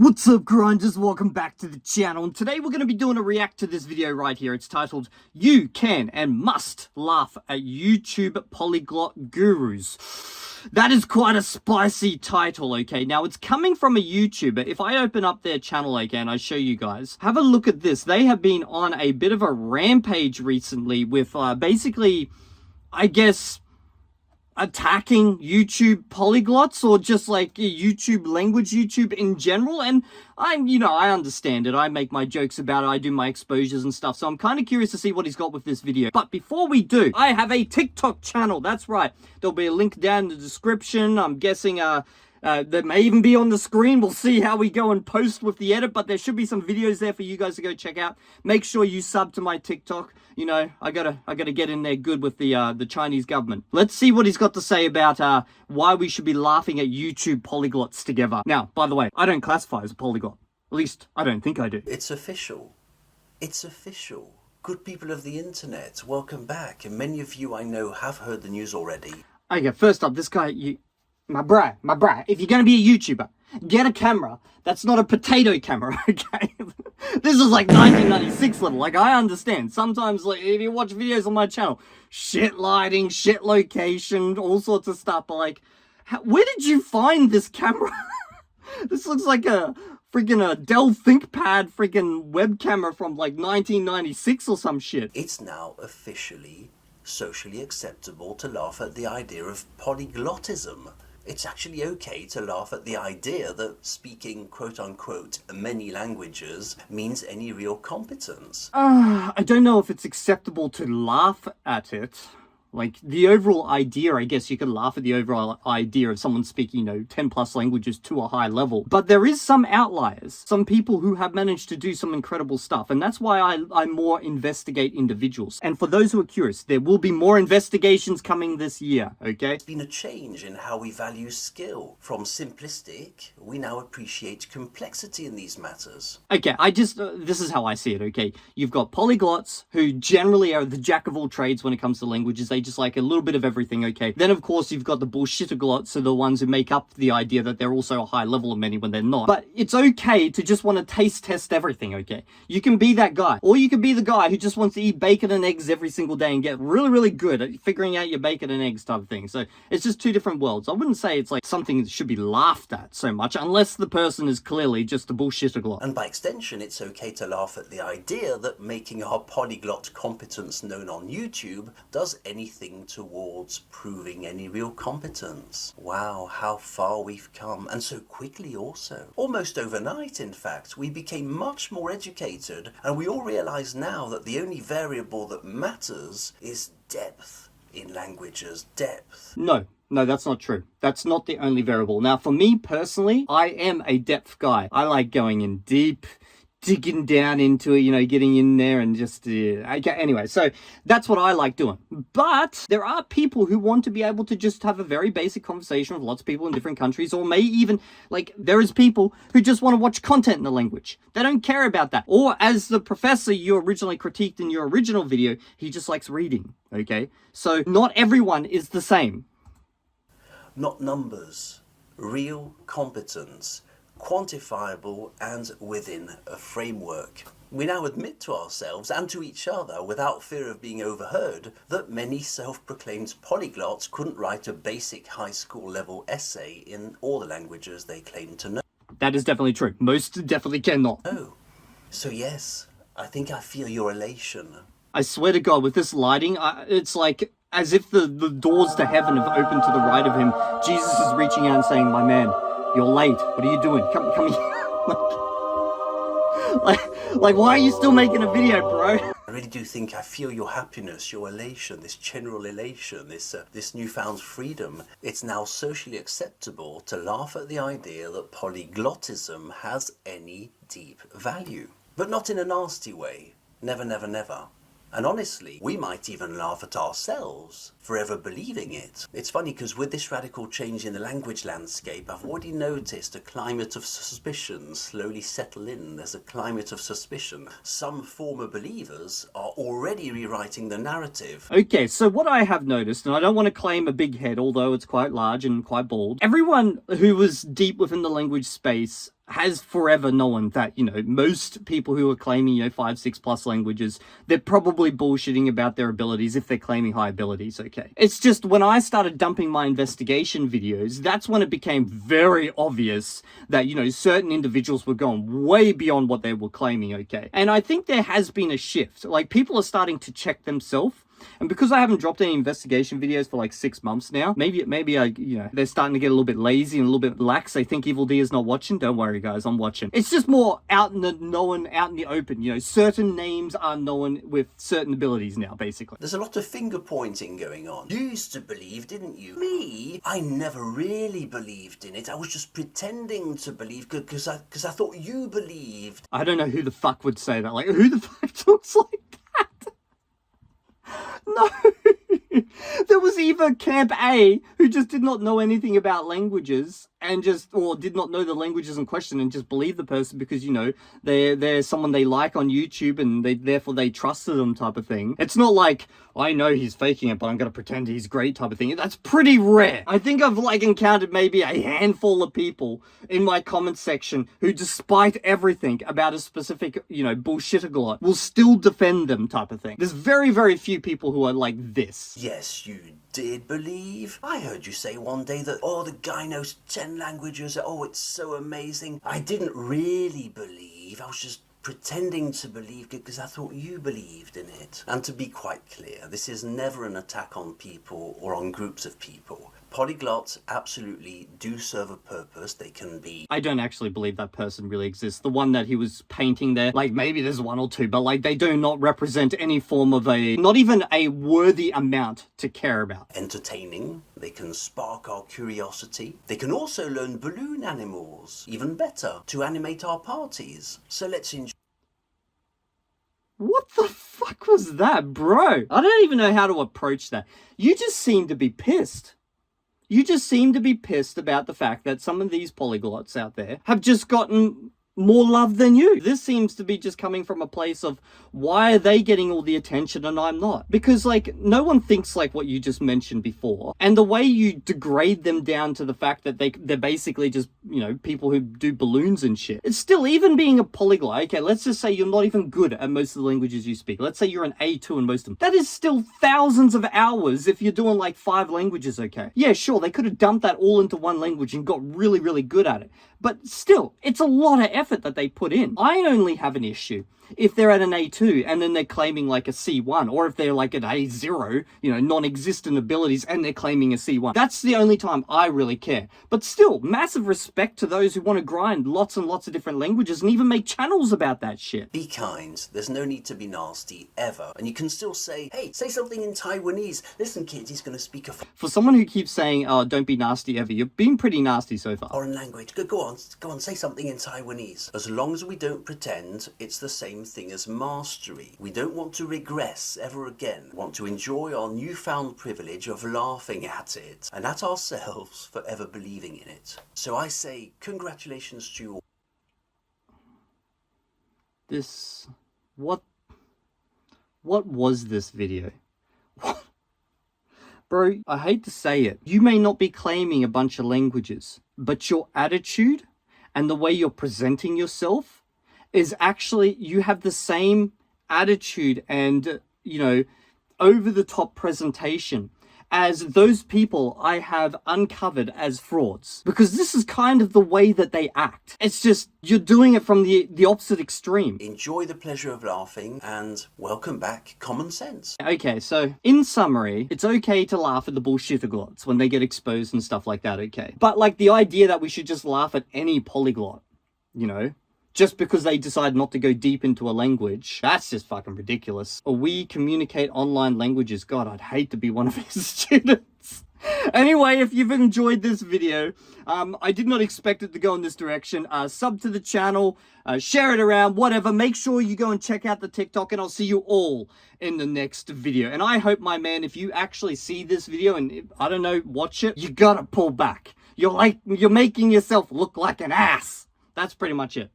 What's up, grinders? Welcome back to the channel, and today we're going to be doing a react to this video right here. It's titled, You Can and Must Laugh at YouTube Polyglot Gurus. That is quite a spicy title, okay? Now, it's coming from a YouTuber. If I open up their channel again, I show you guys. Have a look at this. They have been on a bit of a rampage recently with basically, I guess, attacking YouTube polyglots or just like YouTube language, YouTube in general. And I understand it. I make my jokes about it. I do my exposures and stuff. So I'm kind of curious to see what he's got with this video. But before we do, I have a TikTok channel. That's right. There'll be a link down in the description. I'm guessing, that may even be on the screen. We'll see how we go and post with the edit, but there should be some videos there for you guys to go check out. Make sure you sub to my TikTok. You know, I gotta get in there good with the Chinese government. Let's see what he's got to say about why we should be laughing at YouTube polyglots together. Now, by the way, I don't classify as a polyglot. At least, I don't think I do. It's official. It's official. Good people of the internet, welcome back. And many of you I know have heard the news already. Okay, first up, this guy, my bruh, if you're gonna be a YouTuber, get a camera that's not a potato camera, okay? This is like 1996 level. Like, I understand. Sometimes, like, if you watch videos on my channel, shit lighting, shit location, all sorts of stuff, but like, where did you find this camera? This looks like a freaking Dell ThinkPad freaking web camera from like 1996 or some shit. It's now officially socially acceptable to laugh at the idea of polyglottism. It's actually okay to laugh at the idea that speaking quote-unquote many languages means any real competence. I don't know if it's acceptable to laugh at it. Like, the overall idea, I guess you could laugh at the overall idea of someone speaking, 10 plus languages to a high level. But there is some outliers, some people who have managed to do some incredible stuff. And that's why I more investigate individuals. And for those who are curious, there will be more investigations coming this year, okay? There's been a change in how we value skill. From simplistic, we now appreciate complexity in these matters. Okay, this is how I see it, okay? You've got polyglots who generally are the jack of all trades when it comes to languages. They just like a little bit of everything, okay? Then, of course, you've got the bullshitterglots, so the ones who make up the idea that they're also a high level of many when they're not. But it's okay to just want to taste test everything, okay? You can be that guy. Or you can be the guy who just wants to eat bacon and eggs every single day and get really, really good at figuring out your bacon and eggs type of thing. So it's just two different worlds. I wouldn't say it's like something that should be laughed at so much, unless the person is clearly just a bullshitterglot. And by extension, it's okay to laugh at the idea that making our polyglot competence known on YouTube does anything towards proving any real competence. Wow, how far we've come, and so quickly also. Almost overnight, in fact, we became much more educated, and we all realize now that the only variable that matters is depth in languages. Depth. No, that's not true. That's not the only variable. Now, for me personally, I am a depth guy. I like going in deep, digging down into it, getting in there and just, okay, anyway, so that's what I like doing. But there are people who want to be able to just have a very basic conversation with lots of people in different countries, or may even, like, there is people who just want to watch content in the language. They don't care about that. Or, as the professor you originally critiqued in your original video, he just likes reading, okay? So not everyone is the same. Not numbers. Real competence. Quantifiable and within a framework. We now admit to ourselves and to each other, without fear of being overheard, that many self-proclaimed polyglots couldn't write a basic high school level essay in all the languages they claim to know. That is definitely true. Most definitely cannot. Oh, so yes, I think I feel your elation. I swear to God, with this lighting, it's like as if the doors to heaven have opened to the right of him. Jesus is reaching out and saying, "My man, you're late. What are you doing? Come here." like, why are you still making a video, bro? I really do think I feel your happiness, your elation, this general elation, this newfound freedom. It's now socially acceptable to laugh at the idea that polyglottism has any deep value. But not in a nasty way. Never, never, never. And honestly, we might even laugh at ourselves for ever believing it. It's funny because with this radical change in the language landscape, I've already noticed a climate of suspicion slowly settle in. There's a climate of suspicion. Some former believers are already rewriting the narrative. Okay, so what I have noticed, and I don't want to claim a big head, although it's quite large and quite bald, everyone who was deep within the language space has forever known that, most people who are claiming, 5, 6+ languages, they're probably bullshitting about their abilities if they're claiming high abilities, okay? It's just when I started dumping my investigation videos, that's when it became very obvious that, certain individuals were going way beyond what they were claiming, okay? And I think there has been a shift. Like, people are starting to check themselves. And because I haven't dropped any investigation videos for like 6 months now, maybe they're starting to get a little bit lazy and a little bit lax. They think Evildea is not watching. Don't worry, guys, I'm watching. It's just more out in the open. Certain names are known with certain abilities now, basically. There's a lot of finger pointing going on. You used to believe, didn't you? Me? I never really believed in it. I was just pretending to believe because I thought you believed. I don't know who the fuck would say that. Like, who the fuck talks like that? No. There was either Camp A, who just did not know anything about languages and or did not know the languages in question and just believed the person because, they're someone they like on YouTube and therefore they trusted them type of thing. It's not like, I know he's faking it, but I'm going to pretend he's great type of thing. That's pretty rare. I think I've encountered maybe a handful of people in my comment section who, despite everything about a specific, bullshitaglot, will still defend them type of thing. There's very, very few people who are like this. Yes, you did believe. I heard you say one day that, the guy knows 10 languages. Oh, it's so amazing. I didn't really believe. I was just pretending to believe because I thought you believed in it. And to be quite clear, this is never an attack on people or on groups of people. Polyglots absolutely do serve a purpose. They can be... I don't actually believe that person really exists. The one that he was painting there, maybe there's one or two, but they do not represent any form of not even a worthy amount to care about. Entertaining. They can spark our curiosity. They can also learn balloon animals. Even better, to animate our parties. So let's enjoy... What the fuck was that, bro? I don't even know how to approach that. You just seem to be pissed. You just seem to be pissed about the fact that some of these polyglots out there have just gotten more love than you. This seems to be just coming from a place of, why are they getting all the attention and I'm not? Because, no one thinks like what you just mentioned before. And the way you degrade them down to the fact that they're basically just, people who do balloons and shit. It's still, even being a polyglot, okay, let's just say you're not even good at most of the languages you speak. Let's say you're an A2 in most of them. That is still thousands of hours if you're doing 5 languages, okay? Yeah, sure, they could have dumped that all into one language and got really, really good at it. But still, it's a lot of effort that they put in. I only have an issue if they're at an A2 and then they're claiming a C1, or if they're at A0, non-existent abilities and they're claiming a C1. That's the only time I really care. But still, massive respect to those who want to grind lots and lots of different languages and even make channels about that shit. Be kind. There's no need to be nasty, ever. And you can still say, hey, say something in Taiwanese. Listen, kids, he's going to speak a For someone who keeps saying, oh, don't be nasty ever, you've been pretty nasty so far. foreign language. Go on, say something in Taiwanese. As long as we don't pretend, it's the same thing as mastery. We don't want to regress ever again. We want to enjoy our newfound privilege of laughing at it and at ourselves for ever believing in it. So I say congratulations to you all. What was this video? Bro, I hate to say it. You may not be claiming a bunch of languages, but your attitude and the way you're presenting yourself is actually, you have the same attitude and, over-the-top presentation as those people I have uncovered as frauds. Because this is kind of the way that they act. It's just, you're doing it from the opposite extreme. Enjoy the pleasure of laughing and welcome back Common Sense. Okay, so in summary, it's okay to laugh at the bullshitaglots when they get exposed and stuff like that, okay? But the idea that we should just laugh at any polyglot, just because they decide not to go deep into a language, that's just fucking ridiculous. Or we communicate online languages. God, I'd hate to be one of his students. Anyway, if you've enjoyed this video, I did not expect it to go in this direction. Sub to the channel, share it around, whatever. Make sure you go and check out the TikTok, and I'll see you all in the next video. And I hope, my man, if you actually see this video and, I don't know, watch it, you gotta pull back. You're making yourself look like an ass. That's pretty much it.